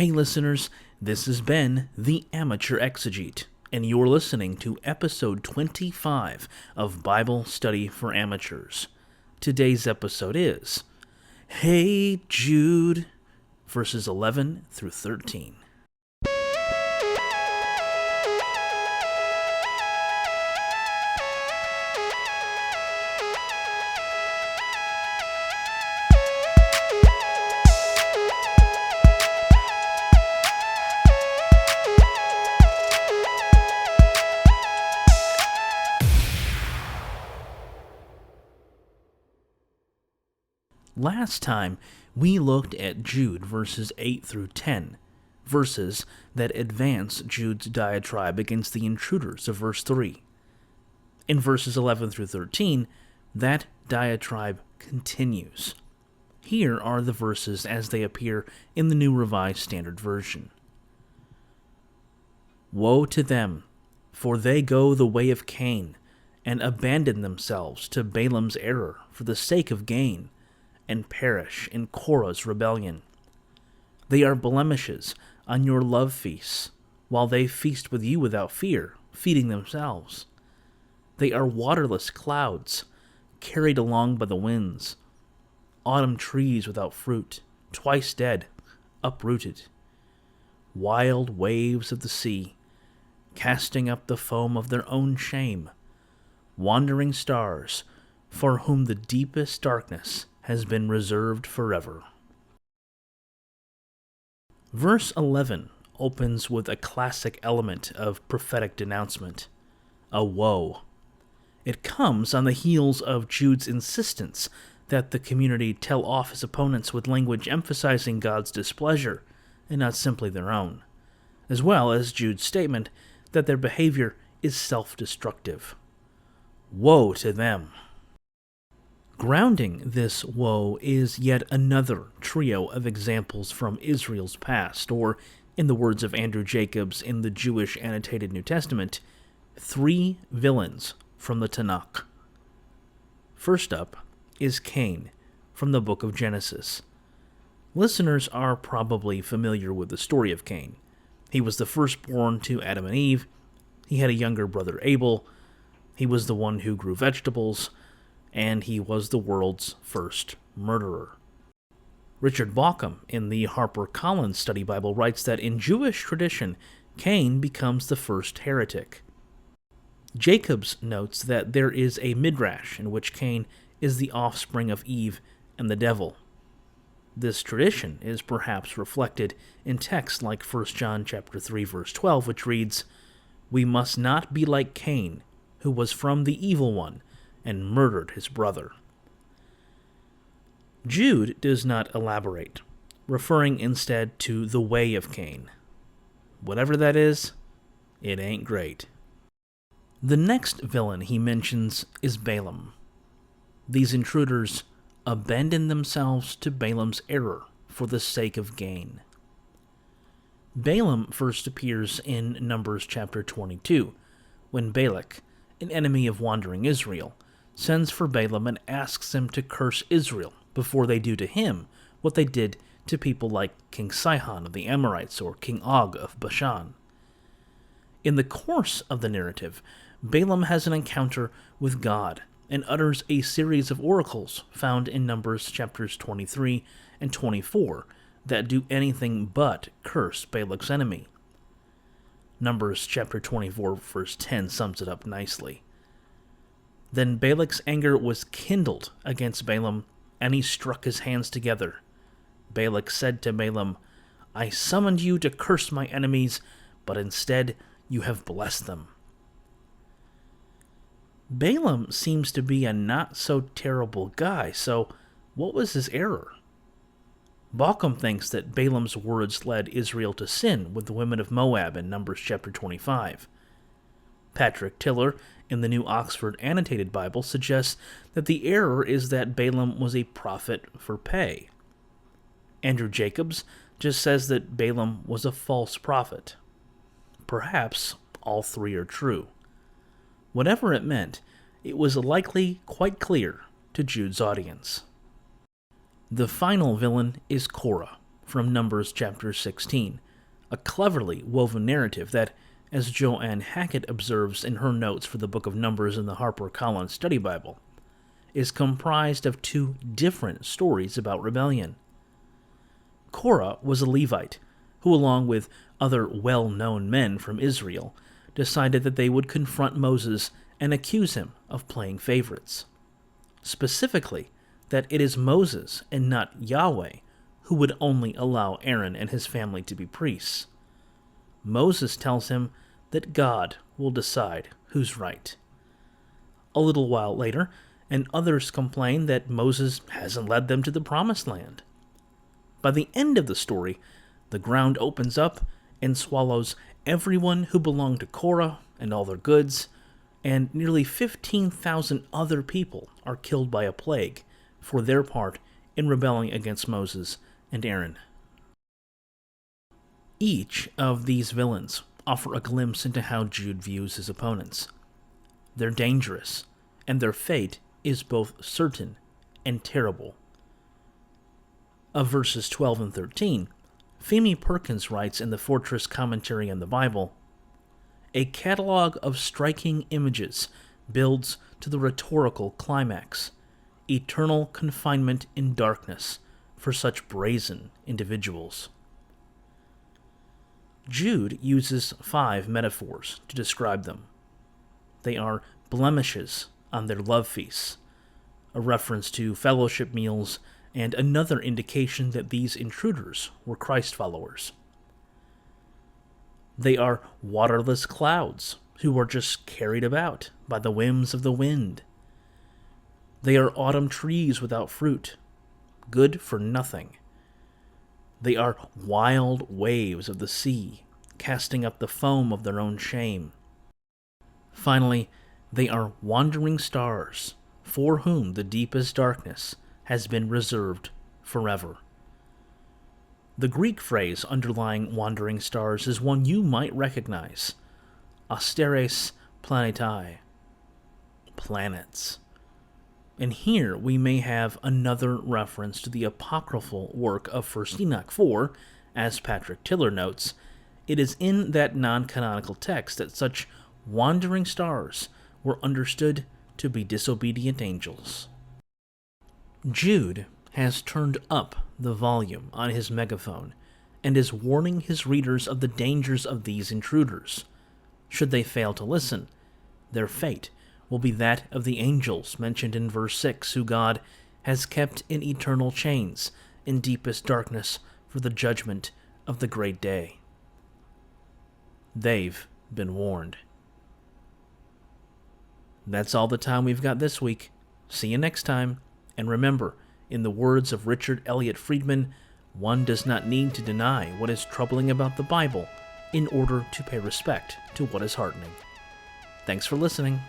Hey listeners, this is Ben, the Amateur Exegete, and you're listening to episode 25 of Bible Study for Amateurs. Today's episode is, Hey Jude, verses 11 through 13. Last time, we looked at Jude verses 8 through 10, verses that advance Jude's diatribe against the intruders of verse 3. In verses 11 through 13, that diatribe continues. Here are the verses as they appear in the New Revised Standard Version. Woe to them, for they go the way of Cain, and abandon themselves to Balaam's error for the sake of gain, and perish in Korah's rebellion. They are blemishes on your love feasts, while they feast with you without fear, feeding themselves. They are waterless clouds, carried along by the winds, autumn trees without fruit, twice dead, uprooted, wild waves of the sea, casting up the foam of their own shame, wandering stars, for whom the deepest darkness has been reserved forever. Verse 11 opens with a classic element of prophetic denouncement, a woe. It comes on the heels of Jude's insistence that the community tell off his opponents with language emphasizing God's displeasure and not simply their own, as well as Jude's statement that their behavior is self-destructive. Woe to them! Grounding this woe is yet another trio of examples from Israel's past, or, in the words of Andrew Jacobs in the Jewish Annotated New Testament, three villains from the Tanakh. First up is Cain, from the book of Genesis. Listeners are probably familiar with the story of Cain. He was the firstborn to Adam and Eve. He had a younger brother, Abel. He was the one who grew vegetables, and he was the world's first murderer. Richard Bauckham, in the HarperCollins Study Bible, writes that in Jewish tradition, Cain becomes the first heretic. Jacobs notes that there is a midrash in which Cain is the offspring of Eve and the devil. This tradition is perhaps reflected in texts like 1 John chapter 3, verse 12, which reads, "We must not be like Cain, who was from the evil one, and murdered his brother." Jude does not elaborate, referring instead to the way of Cain. Whatever that is, it ain't great. The next villain he mentions is Balaam. These intruders abandon themselves to Balaam's error for the sake of gain. Balaam first appears in Numbers chapter 22, when Balak, an enemy of wandering Israel, sends for Balaam and asks him to curse Israel before they do to him what they did to people like King Sihon of the Amorites or King Og of Bashan. In the course of the narrative, Balaam has an encounter with God and utters a series of oracles found in Numbers chapters 23 and 24 that do anything but curse Balak's enemy. Numbers chapter 24 verse 10 sums it up nicely. Then Balak's anger was kindled against Balaam, and he struck his hands together. Balak said to Balaam, "I summoned you to curse my enemies, but instead you have blessed them." Balaam seems to be a not-so-terrible guy, so what was his error? Bauckham thinks that Balaam's words led Israel to sin with the women of Moab in Numbers chapter 25. Patrick Tiller, in the New Oxford Annotated Bible, suggests that the error is that Balaam was a prophet for pay. Andrew Jacobs just says that Balaam was a false prophet. Perhaps all three are true. Whatever it meant, it was likely quite clear to Jude's audience. The final villain is Korah, from Numbers chapter 16, a cleverly woven narrative that, as Joanne Hackett observes in her notes for the Book of Numbers in the HarperCollins Study Bible, is comprised of two different stories about rebellion. Korah was a Levite who, along with other well-known men from Israel, decided that they would confront Moses and accuse him of playing favorites. Specifically, that it is Moses and not Yahweh who would only allow Aaron and his family to be priests. Moses tells him that God will decide who's right. A little while later, and others complain that Moses hasn't led them to the Promised Land. By the end of the story, the ground opens up and swallows everyone who belonged to Korah and all their goods, and nearly 15,000 other people are killed by a plague for their part in rebelling against Moses and Aaron. Each of these villains offer a glimpse into how Jude views his opponents. They're dangerous, and their fate is both certain and terrible. Of verses 12 and 13, Femi Perkins writes in the Fortress Commentary on the Bible, "A catalog of striking images builds to the rhetorical climax, eternal confinement in darkness for such brazen individuals." Jude uses 5 metaphors to describe them. They are blemishes on their love feasts, a reference to fellowship meals, and another indication that these intruders were Christ followers. They are waterless clouds who are just carried about by the whims of the wind. They are autumn trees without fruit, good for nothing. They are wild waves of the sea, casting up the foam of their own shame. Finally, they are wandering stars, for whom the deepest darkness has been reserved forever. The Greek phrase underlying wandering stars is one you might recognize: asteres planetae, planets. And here we may have another reference to the apocryphal work of 1 Enoch, for, as Patrick Tiller notes, it is in that non-canonical text that such wandering stars were understood to be disobedient angels. Jude has turned up the volume on his megaphone and is warning his readers of the dangers of these intruders. Should they fail to listen, their fate will be that of the angels mentioned in verse 6, who God has kept in eternal chains in deepest darkness for the judgment of the great day. They've been warned. That's all the time we've got this week. See you next time, and remember, in the words of Richard Elliott Friedman, one does not need to deny what is troubling about the Bible in order to pay respect to what is heartening. Thanks for listening.